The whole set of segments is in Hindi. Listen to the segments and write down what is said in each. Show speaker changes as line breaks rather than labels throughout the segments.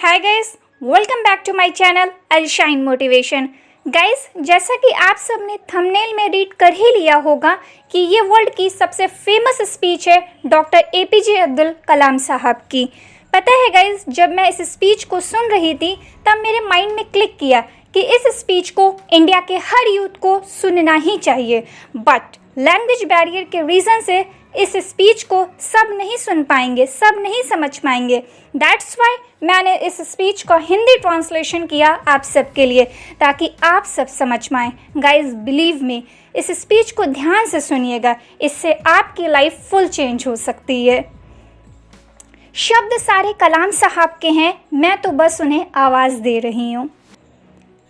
Hi guys, welcome back to my channel Al Shine Motivation. Guys, जैसा कि आप सबने थंबनेल में रीड कर ही लिया होगा कि ये वर्ल्ड की सबसे फेमस स्पीच है डॉक्टर एपीजे अब्दुल कलाम साहब की। पता है गाइस, जब मैं इस स्पीच को सुन रही थी तब मेरे माइंड में क्लिक किया कि इस स्पीच को इंडिया के हर यूथ को सुनना ही चाहिए, बट लैंग्वेज बैरियर के रीज़न से इस स्पीच को सब नहीं सुन पाएंगे, सब नहीं समझ पाएंगे। दैट्स वाई मैंने इस स्पीच का हिंदी ट्रांसलेशन किया आप सबके लिए, ताकि आप सब समझ पाएँ। गाइज बिलीव मी, इस स्पीच को ध्यान से सुनिएगा, इससे आपकी लाइफ फुल चेंज हो सकती है। शब्द सारे कलाम साहब के हैं, मैं तो बस उन्हें आवाज़ दे रही हूँ।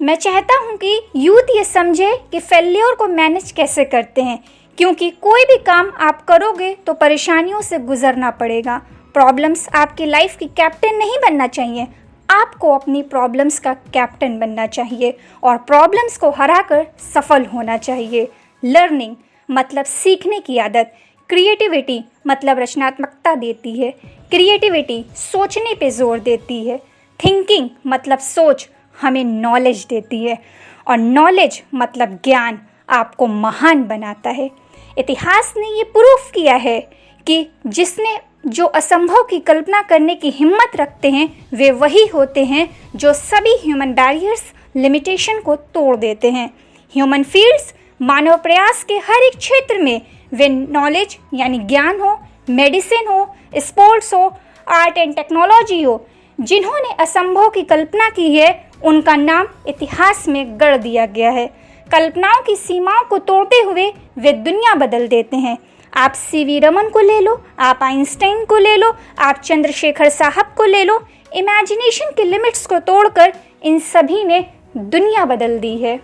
मैं चाहता हूँ कि यूथ ये समझे कि फेल्योर को मैनेज कैसे करते हैं, क्योंकि कोई भी काम आप करोगे तो परेशानियों से गुजरना पड़ेगा। प्रॉब्लम्स आपकी लाइफ की कैप्टन नहीं बनना चाहिए, आपको अपनी प्रॉब्लम्स का कैप्टन बनना चाहिए और प्रॉब्लम्स को हराकर सफल होना चाहिए। लर्निंग मतलब सीखने की आदत, क्रिएटिविटी मतलब रचनात्मकता देती है, क्रिएटिविटी सोचने पे जोर देती है, थिंकिंग मतलब सोच हमें नॉलेज देती है और नॉलेज मतलब ज्ञान आपको महान बनाता है। इतिहास ने ये प्रूफ किया है कि जिसने जो असंभव की कल्पना करने की हिम्मत रखते हैं वे वही होते हैं जो सभी ह्यूमन बैरियर्स लिमिटेशन को तोड़ देते हैं। ह्यूमन फील्ड्स मानव प्रयास के हर एक क्षेत्र में, वे नॉलेज यानी ज्ञान हो, मेडिसिन हो, स्पोर्ट्स हो, आर्ट एंड टेक्नोलॉजी हो, जिन्होंने असंभव की कल्पना की है उनका नाम इतिहास में गढ़ दिया गया है। कल्पनाओं की सीमाओं को तोड़ते हुए वे दुनिया बदल देते हैं। आप सीवी रमन को ले लो, आप आइंस्टाइन को ले लो, आप चंद्रशेखर साहब को ले लो, इमेजिनेशन के लिमिट्स को तोड़कर इन सभी ने दुनिया बदल दी है।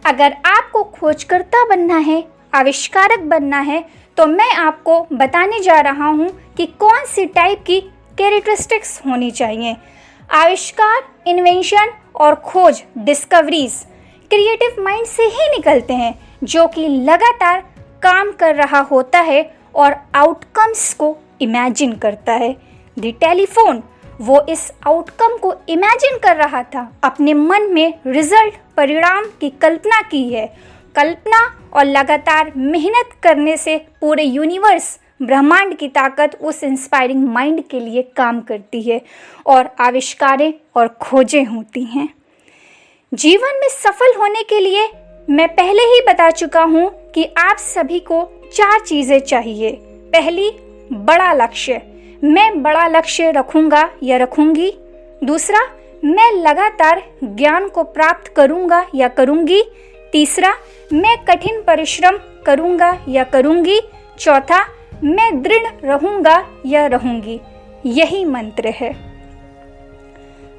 अगर आपको खोजकर्ता बनना है, आविष्कारक बनना है, तो मैं आपको बताने जा रहा हूँ कि कौन सी टाइप की कैरेक्टरिस्टिक्स होनी चाहिए। आविष्कार, इन्वेंशन और खोज, डिस्कवरीज क्रिएटिव माइंड से ही निकलते हैं, जो कि लगातार काम कर रहा होता है और आउटकम्स को इमेजिन करता है। द टेलीफोन, वो इस आउटकम को इमेजिन कर रहा था, अपने मन में रिजल्ट, परिणाम की कल्पना की है। कल्पना और लगातार मेहनत करने से पूरे यूनिवर्स, ब्रह्मांड की ताकत उस इंस्पायरिंग माइंड के लिए काम करती है और आविष्कारें और खोजें होती हैं। जीवन में सफल होने के लिए मैं पहले ही बता चुका हूँ कि आप सभी को 4 चीज़ें चाहिए। पहली, बड़ा लक्ष्य, मैं बड़ा लक्ष्य रखूँगा या रखूँगी। दूसरा, मैं लगातार ज्ञान को प्राप्त करूँगा या करूँगी। तीसरा, मैं कठिन परिश्रम करूँगा या करूँगी। चौथा, मैं दृढ़ रहूँगा या रहूँगी। यही मंत्र है।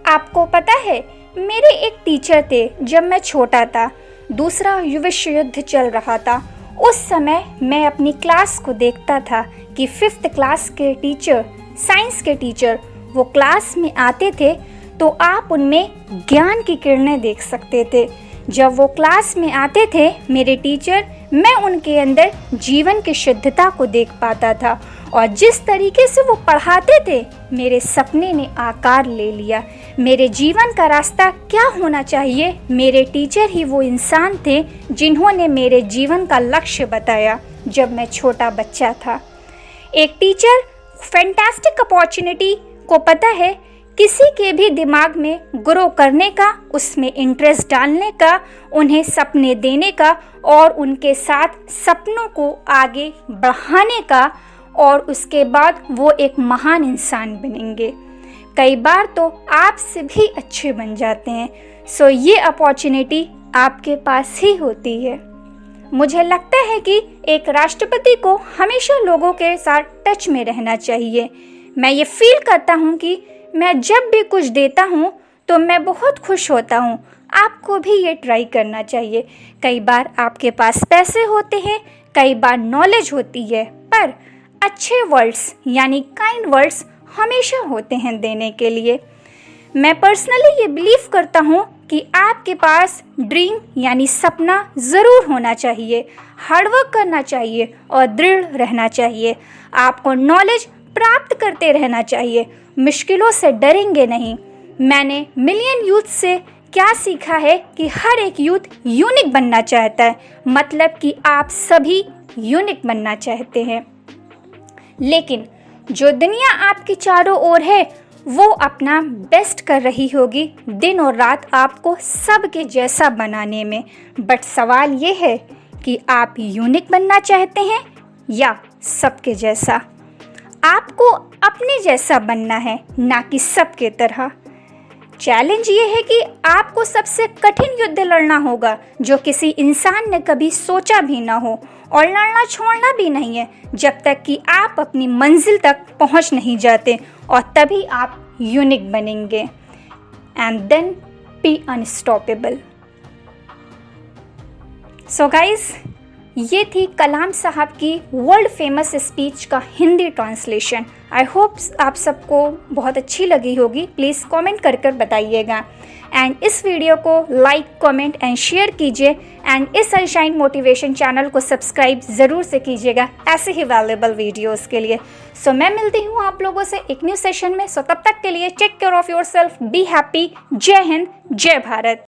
आपको पता है, मेरे एक टीचर थे जब मैं छोटा था, दूसरा विश्व युद्ध चल रहा था। उस समय मैं अपनी क्लास को देखता था कि 5th क्लास के टीचर, साइंस के टीचर, वो क्लास में आते थे तो आप उनमें ज्ञान की किरणें देख सकते थे। जब वो क्लास में आते थे मेरे टीचर, मैं उनके अंदर जीवन की शुद्धता को देख पाता था और जिस तरीके से वो पढ़ाते थे मेरे सपने ने आकार ले लिया। मेरे जीवन का रास्ता क्या होना चाहिए, मेरे टीचर ही वो इंसान थे जिन्होंने मेरे जीवन का लक्ष्य बताया जब मैं छोटा बच्चा था। एक टीचर फैंटास्टिक अपॉर्चुनिटी को पता है किसी के भी दिमाग में ग्रो करने का, उसमें इंटरेस्ट डालने का, उन्हें सपने देने का और उनके साथ सपनों को आगे बढ़ाने का, और उसके बाद वो एक महान इंसान बनेंगे। कई बार तो आपसे भी अच्छे बन जाते हैं। सो ये अपॉर्चुनिटी आपके पास ही होती है। मुझे लगता है कि एक राष्ट्रपति को हमेशा लोगों के साथ टच में रहना चाहिए। मैं ये फील करता हूँ कि मैं जब भी कुछ देता हूँ तो मैं बहुत खुश होता हूँ। आपको भी ये ट्राई करना चाहिए। कई बार आपके पास पैसे होते हैं, कई बार नॉलेज होती है, पर अच्छे वर्ड्स यानी काइंड वर्ड्स हमेशा होते हैं देने के लिए। मैं पर्सनली ये बिलीव करता हूँ कि आपके पास ड्रीम यानी सपना ज़रूर होना चाहिए, हार्डवर्क करना चाहिए और दृढ़ रहना चाहिए। आपको नॉलेज प्राप्त करते रहना चाहिए मुश्किलों से डरेंगे नहीं। मैंने मिलियन यूथ से क्या सीखा है कि हर एक यूथ यूनिक बनना चाहता है, मतलब कि आप सभी यूनिक बनना चाहते हैं। लेकिन जो दुनिया आपके चारों ओर है वो अपना बेस्ट कर रही होगी दिन और रात आपको सबके जैसा बनाने में। बट सवाल ये है कि आप यूनिक बनना चाहते हैं या सबके जैसा। आपको अपने जैसा बनना है, ना कि सबके तरह। चैलेंज ये है कि आपको सबसे कठिन युद्ध लड़ना होगा जो किसी इंसान ने कभी सोचा भी ना हो, और लड़ना छोड़ना भी नहीं है जब तक कि आप अपनी मंजिल तक पहुंच नहीं जाते, और तभी आप यूनिक बनेंगे। And then be unstoppable. So guys, ये थी कलाम साहब की वर्ल्ड फेमस स्पीच का हिंदी ट्रांसलेशन। आई होप आप सबको बहुत अच्छी लगी होगी। प्लीज़ कमेंट कर कर बताइएगा, एंड इस वीडियो को लाइक, कमेंट एंड शेयर कीजिए, एंड इस सनशाइन मोटिवेशन चैनल को सब्सक्राइब ज़रूर से कीजिएगा ऐसे ही वैल्यूएबल वीडियोस के लिए। सो मैं मिलती हूँ आप लोगों से एक न्यू सेशन में। सो तब तक के लिए take care of yourself, be happy. जय हिंद, जय भारत।